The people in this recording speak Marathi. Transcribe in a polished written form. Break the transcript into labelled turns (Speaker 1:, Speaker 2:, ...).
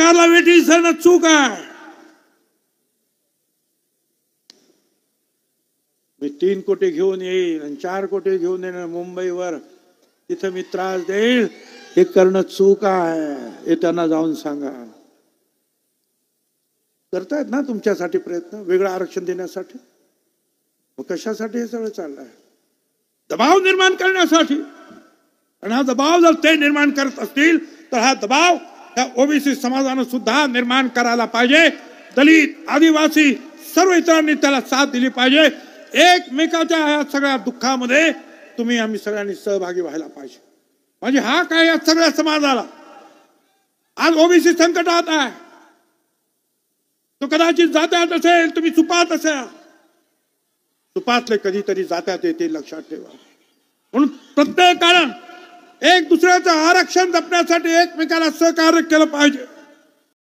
Speaker 1: सरकारला वेठी सरणं चूक आहे. मी 3 कोटी घेऊन येईल आणि 4 कोटी घेऊन येणार मुंबईवर, तिथं मी त्रास देईल, हे करणं चूक आहे हे त्यांना जाऊन सांगा. करतायत ना तुमच्यासाठी प्रयत्न वेगळं आरक्षण देण्यासाठी, मग कशासाठी हे सगळं चाललंय? दबाव निर्माण करण्यासाठी. आणि हा दबाव जर ते निर्माण करत असतील तर हा दबाव त्या ओबीसी समाजानं सुद्धा निर्माण करायला पाहिजे. दलित, आदिवासी सर्व इतरांनी त्याला साथ दिली पाहिजे. एकमेकाच्या या सगळ्या दुःखामध्ये तुम्ही आम्ही सगळ्यांनी सहभागी व्हायला पाहिजे. म्हणजे हा काय या सगळ्या समाजाला आज ओबीसी संकटात आहे. तो कदाचित जात्यात असेल, तुम्ही सुपात असाल, सुपातले कधीतरी जात्यात येते, लक्षात ठेवा. म्हणून प्रत्येकानं एक दुसऱ्याचं आरक्षण जपण्यासाठी एकमेकाला सहकार्य केलं पाहिजे.